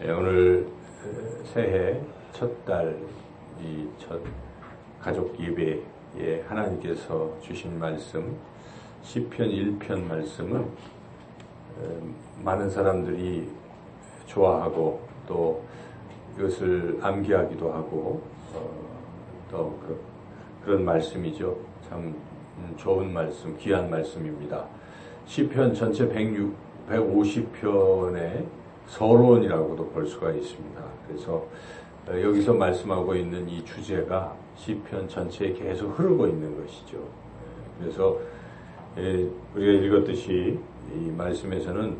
오늘 새해 첫 달, 이 첫 가족 예배에 하나님께서 주신 말씀, 시편 1편 말씀은 많은 사람들이 좋아하고 또 이것을 암기하기도 하고 또 그런 말씀이죠. 참 좋은 말씀, 귀한 말씀입니다. 시편 전체 150편의 서론이라고도 볼 수가 있습니다. 그래서 여기서 말씀하고 있는 이 주제가 시편 전체에 계속 흐르고 있는 것이죠. 그래서 우리가 읽었듯이 이 말씀에서는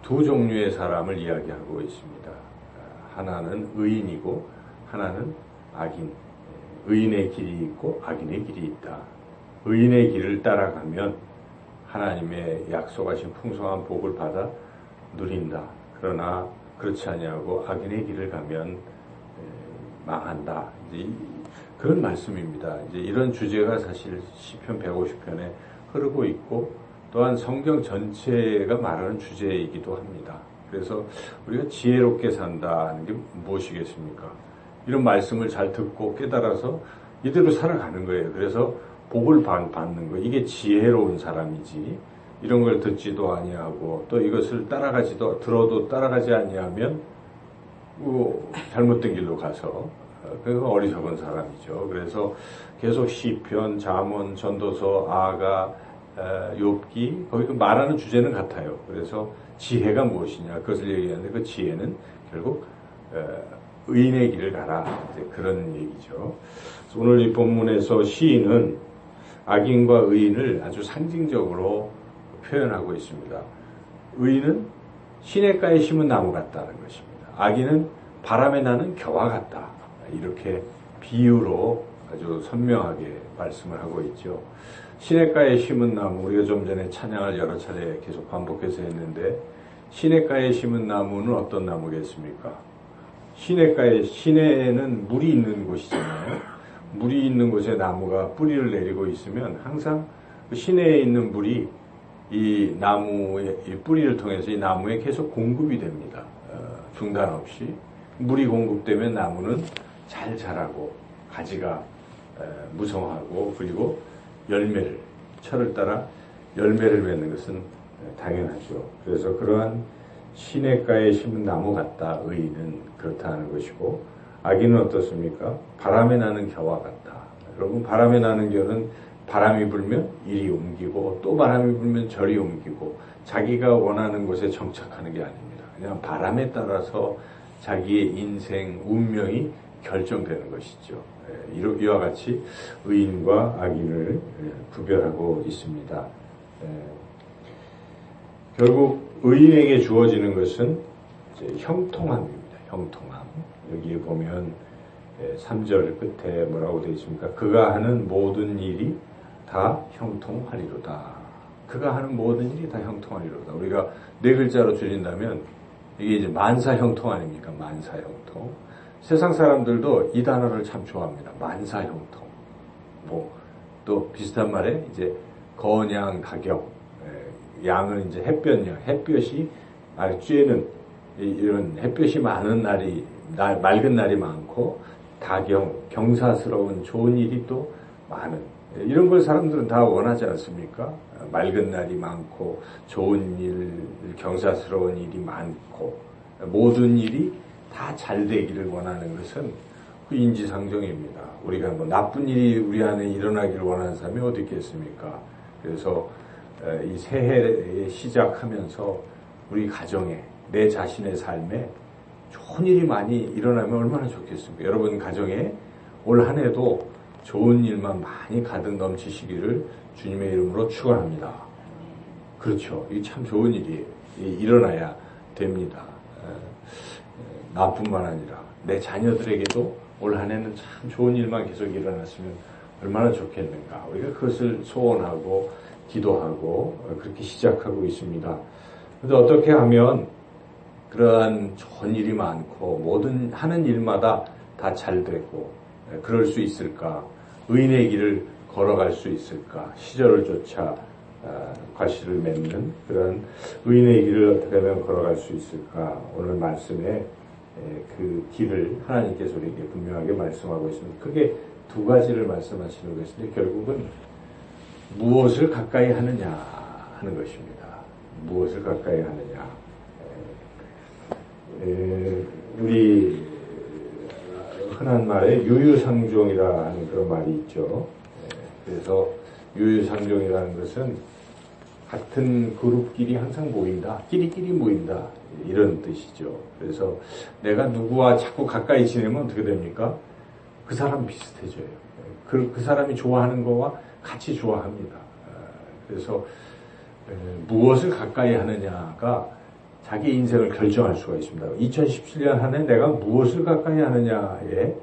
두 종류의 사람을 이야기하고 있습니다. 하나는 의인이고 하나는 악인. 의인의 길이 있고 악인의 길이 있다. 의인의 길을 따라가면 하나님의 약속하신 풍성한 복을 받아 누린다. 그러나 그렇지 아니하고 악인의 길을 가면 망한다. 그런 말씀입니다. 이제 이런 주제가 사실 시편 150편에 흐르고 있고 또한 성경 전체가 말하는 주제이기도 합니다. 그래서 우리가 지혜롭게 산다는 게 무엇이겠습니까? 이런 말씀을 잘 듣고 깨달아서 이대로 살아가는 거예요. 그래서 복을 받는 거. 이게 지혜로운 사람이지. 이런 걸 듣지도 아니하고 또 이것을 들어도 따라가지 아니하면 잘못된 길로 가서 그거 어리석은 사람이죠. 그래서 계속 시편, 잠언, 전도서, 아가, 욥기 거기 말하는 주제는 같아요. 그래서 지혜가 무엇이냐 그것을 얘기하는데 그 지혜는 결국 의인의 길을 가라 그런 얘기죠. 오늘 이 본문에서 시인은 악인과 의인을 아주 상징적으로 표현하고 있습니다. 의인은 시냇가에 심은 나무 같다는 것입니다. 악인은 바람에 나는 겨와 같다. 이렇게 비유로 아주 선명하게 말씀을 하고 있죠. 시냇가에 심은 나무, 우리가 좀 전에 찬양을 여러 차례 계속 반복해서 했는데 시냇가에 심은 나무는 어떤 나무겠습니까? 시내에는 물이 있는 곳이잖아요. 물이 있는 곳에 나무가 뿌리를 내리고 있으면 항상 그 시내에 있는 물이 이 나무의 이 뿌리를 통해서 이 나무에 계속 공급이 됩니다. 중단 없이 물이 공급되면 나무는 잘 자라고 가지가 무성하고 그리고 철을 따라 열매를 맺는 것은 당연하죠. 그래서 그러한 시냇가에 심은 나무 같다. 의인은 그렇다는 것이고 악인은 어떻습니까? 바람에 나는 겨와 같다. 여러분 바람에 나는 겨는 바람이 불면 이리 옮기고 또 바람이 불면 저리 옮기고 자기가 원하는 곳에 정착하는 게 아닙니다. 그냥 바람에 따라서 자기의 인생 운명이 결정되는 것이죠. 이와 같이 의인과 악인을 구별하고 있습니다. 결국 의인에게 주어지는 것은 이제 형통함입니다. 형통함. 여기에 보면 3절 끝에 뭐라고 되어 있습니까? 그가 하는 모든 일이 다 형통하리로다. 그가 하는 모든 일이 다 형통하리로다. 우리가 네 글자로 줄인다면 이게 이제 만사형통 아닙니까? 만사형통. 세상 사람들도 이 단어를 참 좋아합니다. 만사형통. 또 비슷한 말에 이제 건양, 가격. 양은 이제 햇볕양. 햇볕이 쬐는 이런 햇볕이 많은 날이 맑은 날이 많고 경사스러운 좋은 일이 또 많은 이런 걸 사람들은 다 원하지 않습니까? 맑은 날이 많고 좋은 일, 경사스러운 일이 많고 모든 일이 다 잘 되기를 원하는 것은 그 인지상정입니다. 우리가 나쁜 일이 우리 안에 일어나기를 원하는 사람이 어디 있겠습니까? 그래서 이 새해에 시작하면서 우리 가정에 내 자신의 삶에 좋은 일이 많이 일어나면 얼마나 좋겠습니까? 여러분 가정에 올 한 해도 좋은 일만 많이 가득 넘치시기를 주님의 이름으로 축원합니다. 그렇죠. 이게 참 좋은 일이 일어나야 됩니다. 나뿐만 아니라 내 자녀들에게도 올 한 해는 참 좋은 일만 계속 일어났으면 얼마나 좋겠는가. 우리가 그것을 소원하고 기도하고 그렇게 시작하고 있습니다. 그런데 어떻게 하면 그러한 좋은 일이 많고 모든 하는 일마다 다 잘 되고 그럴 수 있을까? 의인의 길을 걸어갈 수 있을까? 시절을 쫓아 과실을 맺는 그런 의인의 길을 어떻게 하면 걸어갈 수 있을까? 오늘 말씀에 그 길을 하나님께서 우리에게 분명하게 말씀하고 있습니다. 크게 두 가지를 말씀하시는 것인데 결국은 무엇을 가까이 하느냐 하는 것입니다. 무엇을 가까이 하느냐. 우리 흔한 말에 유유상종이라 하는 그런 말이 있죠. 그래서 유유상종이라는 것은 같은 그룹끼리 항상 모인다. 끼리끼리 모인다. 이런 뜻이죠. 그래서 내가 누구와 자꾸 가까이 지내면 어떻게 됩니까? 그 사람 비슷해져요. 그 사람이 좋아하는 거와 같이 좋아합니다. 그래서 무엇을 가까이 하느냐가 자기 인생을 결정할 수가 있습니다. 2017년 한 해 내가 무엇을 가까이 하느냐에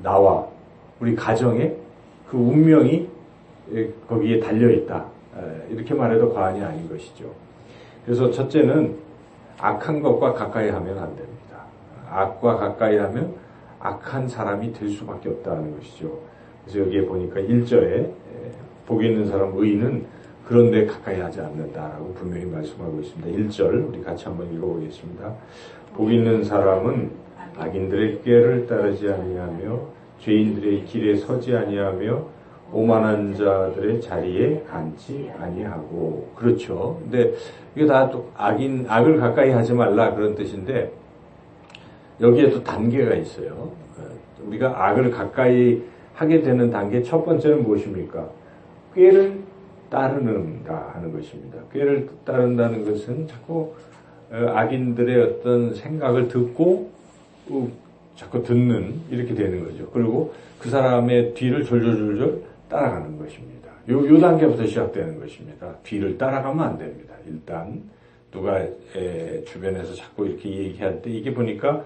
나와 우리 가정에 그 운명이 거기에 달려있다. 이렇게 말해도 과언이 아닌 것이죠. 그래서 첫째는 악한 것과 가까이 하면 안 됩니다. 악과 가까이 하면 악한 사람이 될 수밖에 없다는 것이죠. 그래서 여기에 보니까 1절에 복이 있는 사람 의인은 그런데 가까이 하지 않는다라고 분명히 말씀하고 있습니다. 1절 우리 같이 한번 읽어보겠습니다. 복 있는 사람은 악인들의 꾀를 따르지 아니하며 죄인들의 길에 서지 아니하며 오만한 자들의 자리에 앉지 아니하고. 그렇죠. 근데 이게 다 또 악을 가까이 하지 말라 그런 뜻인데 여기에 또 단계가 있어요. 우리가 악을 가까이 하게 되는 단계 첫 번째는 무엇입니까? 꾀를 따르는다 하는 것입니다. 꾀를 따른다는 것은 자꾸 악인들의 어떤 생각을 듣고 자꾸 듣는 이렇게 되는 거죠. 그리고 그 사람의 뒤를 졸졸졸졸 따라가는 것입니다. 요 단계부터 시작되는 것입니다. 뒤를 따라가면 안 됩니다. 일단 누가 주변에서 자꾸 이렇게 얘기할 때 이게 보니까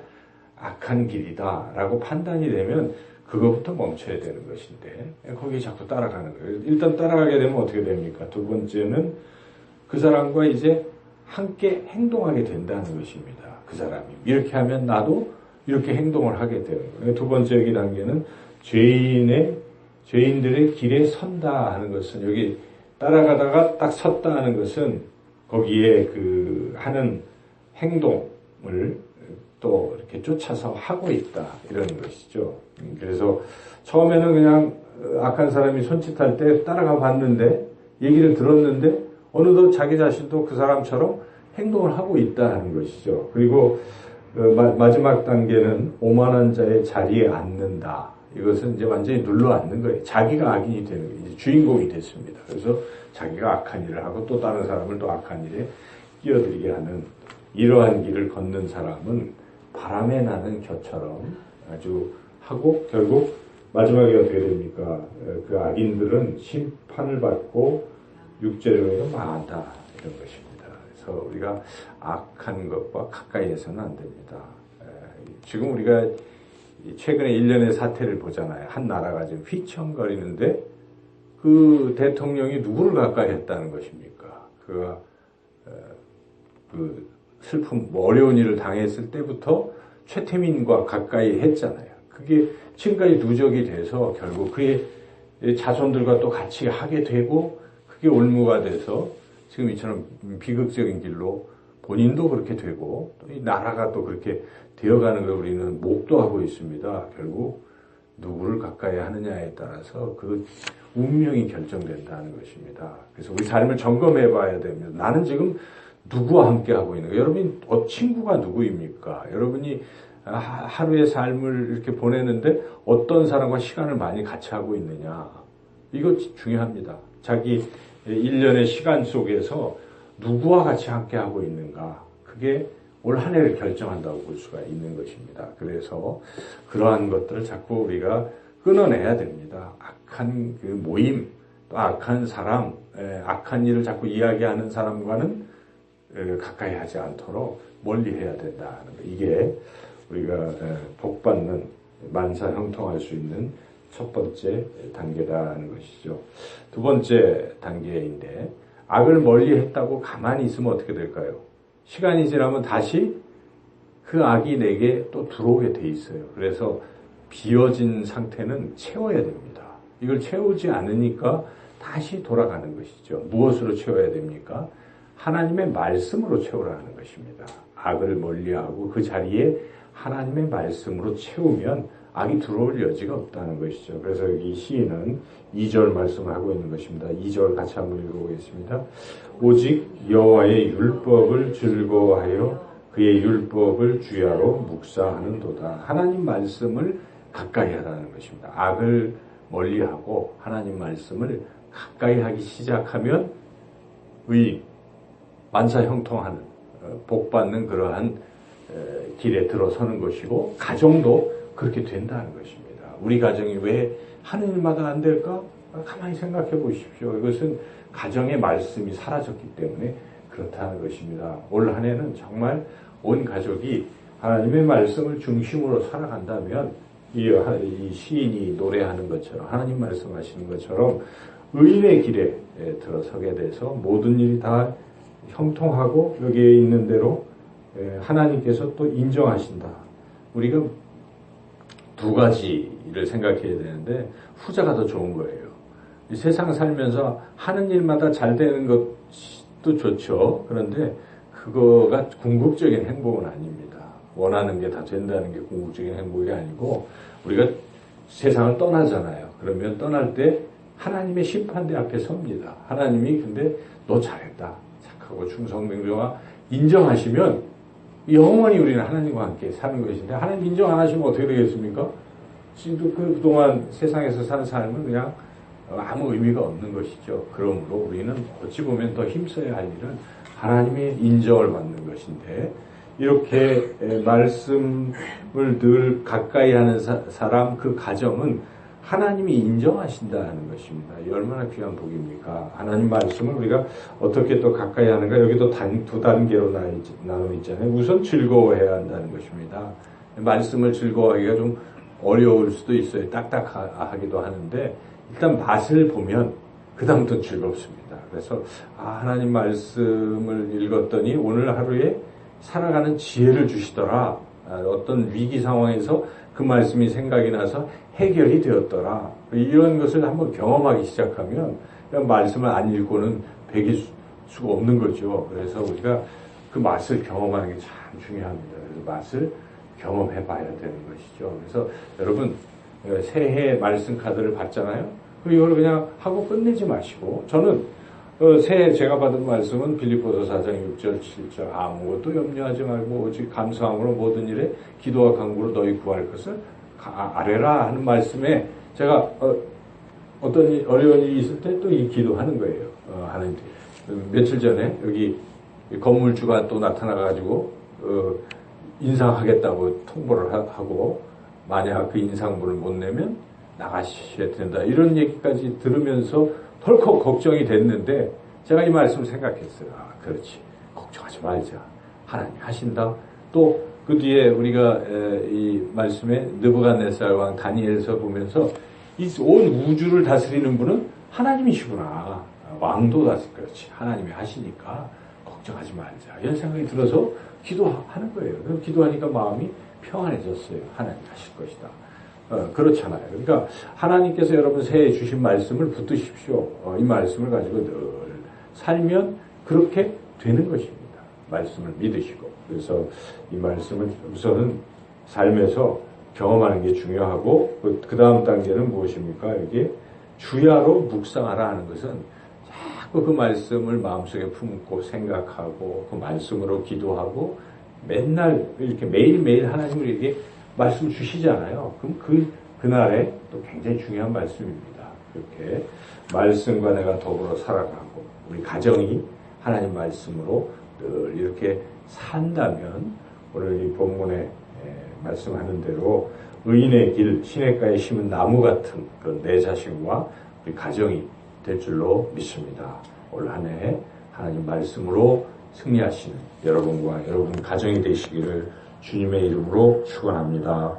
악한 길이다라고 판단이 되면 그거부터 멈춰야 되는 것인데 거기에 자꾸 따라가는 거예요. 일단 따라가게 되면 어떻게 됩니까? 두 번째는 그 사람과 이제 함께 행동하게 된다는 것입니다. 그 사람이 이렇게 하면 나도 이렇게 행동을 하게 되는 거예요. 두 번째 여기 단계는 죄인들의 길에 선다 하는 것은 여기 따라가다가 딱 섰다 하는 것은 거기에 그 하는 행동을 또 이렇게 쫓아서 하고 있다 이런 것이죠. 그래서 처음에는 그냥 악한 사람이 손짓할 때 따라가 봤는데 얘기를 들었는데 어느덧 자기 자신도 그 사람처럼 행동을 하고 있다 하는 것이죠. 그리고 마지막 단계는 오만한 자의 자리에 앉는다. 이것은 이제 완전히 눌러 앉는 거예요. 자기가 악인이 되는 거예요. 이제 주인공이 됐습니다. 그래서 자기가 악한 일을 하고 또 다른 사람을 또 악한 일에 끼어들게 하는 이러한 길을 걷는 사람은 바람에 나는 겨처럼 아주 하고 결국 마지막에 어떻게 됩니까? 그 악인들은 심판을 받고 육체로는 망한다 이런 것입니다. 그래서 우리가 악한 것과 가까이 해서는 안 됩니다. 지금 우리가 최근에 일련의 사태를 보잖아요. 한 나라가 지금 휘청거리는데 그 대통령이 누구를 가까이 했다는 것입니까? 그가 그 슬픔, 어려운 일을 당했을 때부터 최태민과 가까이 했잖아요. 그게 지금까지 누적이 돼서 결국 그의 자손들과 또 같이 하게 되고 그게 올무가 돼서 지금 이처럼 비극적인 길로 본인도 그렇게 되고 또 이 나라가 또 그렇게 되어가는 걸 우리는 목도하고 있습니다. 결국 누구를 가까이 하느냐에 따라서 그 운명이 결정된다는 것입니다. 그래서 우리 삶을 점검해 봐야 됩니다. 나는 지금 누구와 함께 하고 있는 거예요? 여러분, 친구가 누구입니까? 여러분이 하루의 삶을 이렇게 보내는데 어떤 사람과 시간을 많이 같이 하고 있느냐? 이거 중요합니다. 자기 일련의 시간 속에서 누구와 같이 함께 하고 있는가? 그게 올 한 해를 결정한다고 볼 수가 있는 것입니다. 그래서 그러한 것들을 자꾸 우리가 끊어내야 됩니다. 악한 그 모임, 또 악한 사람, 악한 일을 자꾸 이야기하는 사람과는 가까이 하지 않도록 멀리 해야 된다는 거. 이게 우리가 복받는 만사 형통할 수 있는 첫 번째 단계라는 것이죠. 두 번째 단계인데 악을 멀리 했다고 가만히 있으면 어떻게 될까요? 시간이 지나면 다시 그 악이 내게 또 들어오게 돼 있어요. 그래서 비어진 상태는 채워야 됩니다. 이걸 채우지 않으니까 다시 돌아가는 것이죠. 무엇으로 채워야 됩니까? 하나님의 말씀으로 채우라는 것입니다. 악을 멀리하고 그 자리에 하나님의 말씀으로 채우면 악이 들어올 여지가 없다는 것이죠. 그래서 여기 시인은 2절 말씀을 하고 있는 것입니다. 2절 같이 한번 읽어보겠습니다. 오직 여호와의 율법을 즐거워하여 그의 율법을 주야로 묵상하는도다. 하나님 말씀을 가까이 하라는 것입니다. 악을 멀리하고 하나님 말씀을 가까이 하기 시작하면 만사형통하는 복받는 그러한 길에 들어서는 것이고 가정도 그렇게 된다는 것입니다. 우리 가정이 왜 하는 일마다 안 될까? 가만히 생각해 보십시오. 이것은 가정의 말씀이 사라졌기 때문에 그렇다는 것입니다. 올 한 해는 정말 온 가족이 하나님의 말씀을 중심으로 살아간다면 이 시인이 노래하는 것처럼 하나님 말씀하시는 것처럼 의인의 길에 들어서게 돼서 모든 일이 다 형통하고 여기에 있는 대로 하나님께서 또 인정하신다. 우리가 두 가지를 생각해야 되는데 후자가 더 좋은 거예요. 이 세상 살면서 하는 일마다 잘 되는 것도 좋죠. 그런데 그거가 궁극적인 행복은 아닙니다. 원하는 게 다 된다는 게 궁극적인 행복이 아니고 우리가 세상을 떠나잖아요. 그러면 떠날 때 하나님의 심판대 앞에 섭니다. 하나님이 근데 너 잘했다. 착하고 충성맹정하 인정하시면 영원히 우리는 하나님과 함께 사는 것인데 하나님 인정 안 하시면 어떻게 되겠습니까? 지금도 그동안 세상에서 산 삶은 그냥 아무 의미가 없는 것이죠. 그러므로 우리는 어찌 보면 더 힘써야 할 일은 하나님의 인정을 받는 것인데 이렇게 말씀을 늘 가까이 하는 사람 그 가정은 하나님이 인정하신다는 것입니다. 이 얼마나 귀한 복입니까? 하나님 말씀을 우리가 어떻게 또 가까이 하는가? 여기도 두 단계로 나눠 있잖아요. 우선 즐거워해야 한다는 것입니다. 말씀을 즐거워하기가 좀 어려울 수도 있어요. 딱딱하기도 하는데 일단 맛을 보면 그 다음부터 즐겁습니다. 그래서 하나님 말씀을 읽었더니 오늘 하루에 살아가는 지혜를 주시더라. 어떤 위기 상황에서 그 말씀이 생각이 나서 해결이 되었더라. 이런 것을 한번 경험하기 시작하면 말씀을 안 읽고는 배길 수가 없는 거죠. 그래서 우리가 그 맛을 경험하는 게 참 중요합니다. 그래서 맛을 경험해 봐야 되는 것이죠. 그래서 여러분 새해 말씀 카드를 받잖아요. 이걸 그냥 하고 끝내지 마시고 저는 새해 제가 받은 말씀은 빌립보서 4장 6절 7절 아무것도 염려하지 말고 오직 감사함으로 모든 일에 기도와 간구로 너희 구할 것을 아뢰라 하는 말씀에 제가 어떤 어려운 일이 있을 때 또 이 기도하는 거예요. 하나님 며칠 전에 여기 건물주가 또 나타나가지고 인상하겠다고 통보를 하고 만약 그 인상분을 못 내면 나가셔야 된다 이런 얘기까지 들으면서 덜컥 걱정이 됐는데 제가 이 말씀을 생각했어요. 그렇지. 걱정하지 말자. 하나님 하신다. 또 그 뒤에 우리가 이 말씀에 느부갓네살 왕 다니엘서 보면서 이 온 우주를 다스리는 분은 하나님이시구나. 왕도 다스리 그렇지. 하나님이 하시니까 걱정하지 말자. 이런 생각이 들어서 기도하는 거예요. 그래서 기도하니까 마음이 평안해졌어요. 하나님 하실 것이다. 그렇잖아요. 그러니까 하나님께서 여러분 새해 주신 말씀을 붙드십시오. 이 말씀을 가지고 늘 살면 그렇게 되는 것입니다. 말씀을 믿으시고. 그래서 이 말씀을 우선은 삶에서 경험하는 게 중요하고 그 다음 단계는 무엇입니까? 여기 주야로 묵상하라 하는 것은 자꾸 그 말씀을 마음속에 품고 생각하고 그 말씀으로 기도하고 맨날 이렇게 매일매일 하나님을 이렇게 말씀 주시잖아요. 그럼 그날에 또 굉장히 중요한 말씀입니다. 그렇게 말씀과 내가 더불어 살아가고 우리 가정이 하나님 말씀으로 늘 이렇게 산다면 오늘 이 본문에 말씀하는 대로 의인의 길 시냇가에 심은 나무 같은 그런 내 자신과 우리 가정이 될 줄로 믿습니다. 올 한 해 하나님 말씀으로 승리하시는 여러분과 여러분 가정이 되시기를 주님의 이름으로 축원합니다.